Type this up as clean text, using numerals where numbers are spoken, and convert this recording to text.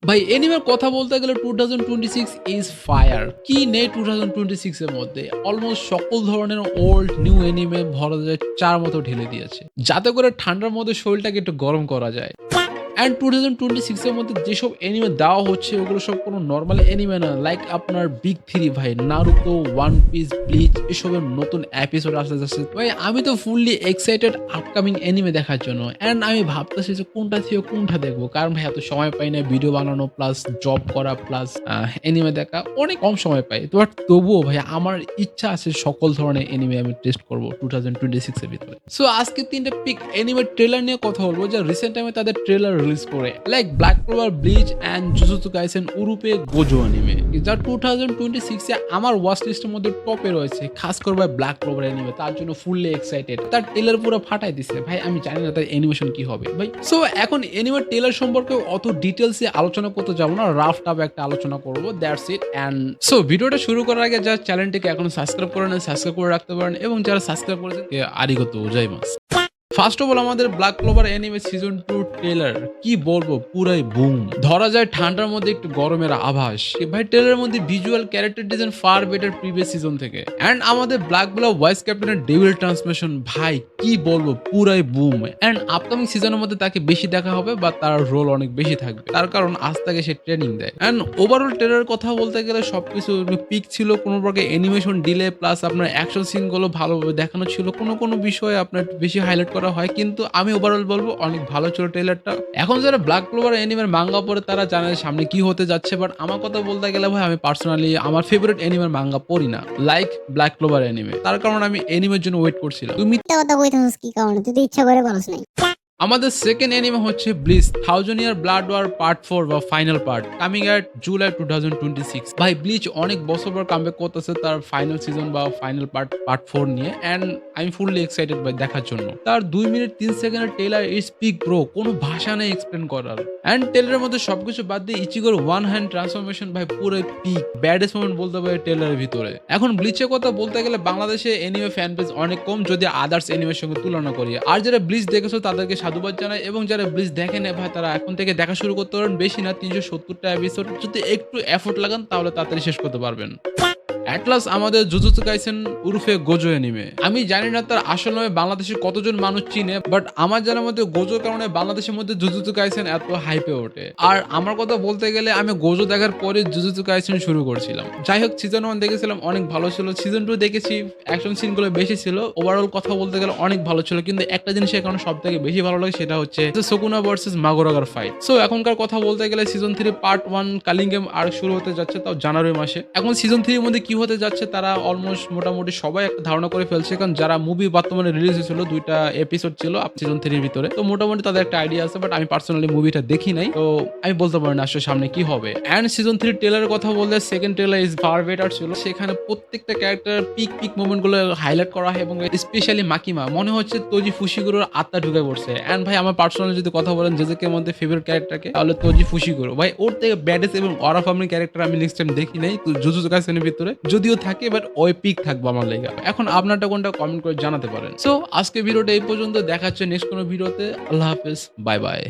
ভাই এনিমের কথা বলতে গেলে 2026 ইজ ফায়ার। কি নেই 2026 এর মধ্যে? অলমোস্ট সকল ধরনের ওল্ড নিউ এনিমে ভরা যায় চার মতো ঢেলে দিয়েছে। যাতে করে ঠান্ডার মধ্যে শরীরটাকে একটু গরম করা যায়। অ্যান্ড 2026 এর মধ্যে যেসব এনিমে দেওয়া হচ্ছে ওগুলো সব কোনো নরমাল এনিমে না। লাইক আপনার বিগ 3 ভাই, নারুতো, ওয়ান পিস, ব্লিচ এসবের নতুন এপিসোড আসতে যাচ্ছে। ভাই আমি তো ফুললি এক্সাইটেড আপকামিং এনিমে দেখার জন্য। অ্যান্ড আমি ভাবতেছি যে কোনটা থেকে কোনটা দেখবো। কারণ ভাই এত সময় পাই না ভিডিও বানানো প্লাস জব করা প্লাস এনিমে দেখা অনেক কম সময় পাই। বাট তবুও ভাই আমার ইচ্ছা আছে সকল ধরনের এনিমে আমি টেস্ট করব 2026 এর ভিতরে। সো আজকে ৩ টা পিক এনিমে ট্রেলার নিয়ে কথা বলবো যা রিসেন্ট টাইমে তাদের ট্রেলার রিলিজ করে। Like Black Clover, Bleach and Jujutsu Kaisen উরুপে গোজো অ্যানিমে। যা 2026 এ আমার ওয়াচ লিস্টের মধ্যে টপে রয়েছে। খাস করে ভাই ব্ল্যাক ক্লোভার অ্যানিমে, তার জন্য ফুললি এক্সাইটেড। তার ট্রেলার পুরো ফাটাই দিছে। ভাই আমি জানি না তার অ্যানিমেশন কি হবে ভাই। সো এখন এনিমে ট্রেলার সম্পর্কে অত ডিটেইলসে আলোচনা করতে যাব না। রাফ টাফ একটা আলোচনা করব। That's it. অ্যান্ড সো ভিডিওটা শুরু করার আগে যারা চ্যানেলটিকে এখনো সাবস্ক্রাইব করে নেন, সাবস্ক্রাইব করে রাখতে পারেন এবং যারা সাবস্ক্রাইব করেছেন আরিগতো গোজাইমাসু। ফার্স্ট অফ অল আমাদের black clover anime season 2 trailer কি বলবো, পুরাই বুম। ধরা যায় ঠান্ডার মধ্যে একটু গরমের আভাস। ভাই ট্রেলারের মধ্যে visual character design far better previous season থেকে। এন্ড আমাদের ব্ল্যাক ব্লাউ ভয়েস ক্যাপ্টেনের ডেভিল ট্রান্সমিশন ভাই কি বলবো, পুরাই বুম। এন্ড আপকামিং সিজনের মধ্যে তাকে বেশি দেখা হবে বা তার রোল অনেক বেশি থাকবে, তার কারণ আজ থেকে সে ট্রেনিং দেয়। এন্ড ওভারঅল ট্রেলারের কথা বলতে গেলে সবকিছু পিক ছিল। কোনো প্রকার অ্যানিমেশন ডিলে প্লাস আপনার অ্যাকশন সিন গুলো ভালোভাবে দেখানো ছিল। কোনো বিষয়ে আপনার বেশি হাইলাইট করা হয়, কিন্তু আমি ওভারঅল বলবো অনেক ভালো ছিল ট্রেলারটা। এখন যারা ব্ল্যাক ক্লোভার অ্যানিমের মাঙ্গা পড়ে তারা জানে সামনে কি হতে যাচ্ছে। বাট আমার কথা বলতে গেলে ভাই আমি পার্সোনালি আমার ফেভারিট অ্যানিমের মাঙ্গা পড়ি না, লাইক ব্ল্যাক ক্লোভার অ্যানিমে। তার কারণ আমি অ্যানিমের জন্য ওয়েট করছিলাম। তুমি মিথ্যা কথা কইতাছিস কি কারণে? তুই তো ইচ্ছা করে বলস নাই। আমাদের সেকেন্ড অ্যানিমে হচ্ছে bleach thousand year blood war part 4 বা final part, coming at July 2026। ভাই ব্লিচ অনেক বছর পর কামব্যাক করতেছে তার ফাইনাল সিজন বা ফাইনাল পার্ট 4 নিয়ে। অ্যান্ড আমি ফুললি এক্সাইটেড ভাই দেখার জন্য। তার 2 মিনিট 3 সেকেন্ডের ট্রেলার ইজ পিক ব্রো, কোনো ভাষা নেই এক্সপ্লেন করার। অ্যান্ড ট্রেলারের মধ্যে সবকিছু বাদ দিয়ে ইচিগোর ওয়ান হ্যান্ড ট্রান্সফরমেশন ভাই পুরো পিক, ব্যাডেস্ট মোমেন্ট বলতে পারে ট্রেলারের ভিতরে। এখন ব্লিচের কথা বলতে গেলে বাংলাদেশে এনিমে ফ্যান পেজ অনেক কম যদি আদার্স এনিমের সঙ্গে তুলনা করি। আর যারা ব্লিচ দেখেছো তাদেরকে সাধুবাদ জানাই, এবং যারা ব্লিচ দেখেন ভাই তারা এখন থেকে দেখা শুরু করতে পারেন। বেশি না 370টা এপিসোড, যদি একটু এফোর্ট লাগান তাহলে তাড়াতাড়ি শেষ করতে পারবেন। অ্যাটলাস আমাদের জুজুৎসু কাইসেন উরুফে গোজো অ্যানিমে। আমি জানি না তার আসল নামে বাংলাদেশে কতজন মানুষ চিনে, বাট আমার জানার মধ্যে গোজোর কারণে বাংলাদেশের মধ্যে জুজুৎসু কাইসেন এত হাইপে ওঠে। আর আমার কথা বলতে গেলে আমি গোজো দেখার পরে জুজুৎসু কাইসেন শুরু করছিলাম। যাই হোক সিজন 1 দেখেছিলাম অনেক ভালো ছিল, সিজন 2 দেখেছি অ্যাকশন সিনগুলো বেশি ছিল। ওভারঅল কথা বলতে গেলে অনেক ভালো ছিল, কিন্তু একটা জিনিস এখন সব থেকে বেশি ভালো লাগে সেটা হচ্ছে সুকুনা ভার্সেস মাগোরাগার ফাইট। সো এখনকার কথা বলতে গেলে সিজন 3 পার্ট 1 কালিঙ্গেম আর্ক শুরু হতে যাচ্ছে, তাও জানুয়ারি মাসে। এখন সিজন 3 এর মধ্যে কি হতে যাচ্ছে তারা অলমোস্ট মোটামুটি সবাই একটা ধারণা করে ফেলছে, কারণ যারা মুভি বর্তমানে রিলিজ হয়েছিল 2টা এপিসোড ছিল সিজন 3 এর ভিতরে, তো মোটামুটি তাদের একটা আইডিয়া আছে। বাট আমি পার্সোনালি মুভিটা দেখি নাই, তো আমি বলতে পারি না আসলে সামনে কি হবে। এন্ড সিজন 3 ট্রেলারের কথা বললে second trailer is far better ছিল। সেখানে প্রত্যেকটা ক্যারেক্টার পিক মোমেন্ট গুলো হাইলাইট করা হয়, এবং স্পেশালি মাকিমা মনে হচ্ছে তোজি ফুশিগুরোর আত্মা ঢুকে পড়ছে। এন্ড ভাই আমার পার্সোনালি যদি কথা বলেন জেজেকের মধ্যে ফেভারিট ক্যারেক্টারকে, তাহলে তোজি ফুশিগুরো। ভাই ওর থেকে ব্যাডেস্ট এবং অরা ফার্মিং ক্যারেক্টার আমি নেক্সট টাইম দেখি নাই তো জুজুৎসু কাইসেনের ভিতরে, যদিও থাকে বাট ওই পিক থাকবো আমার লেগে। এখন আপনারটা কোনটা কমেন্ট করে জানাতে পারেন। সো আজকে ভিডিওটা এই পর্যন্ত, দেখা হচ্ছে নেক্সট কোনো ভিডিওতে। আল্লাহ হাফেজ, বাই বাই।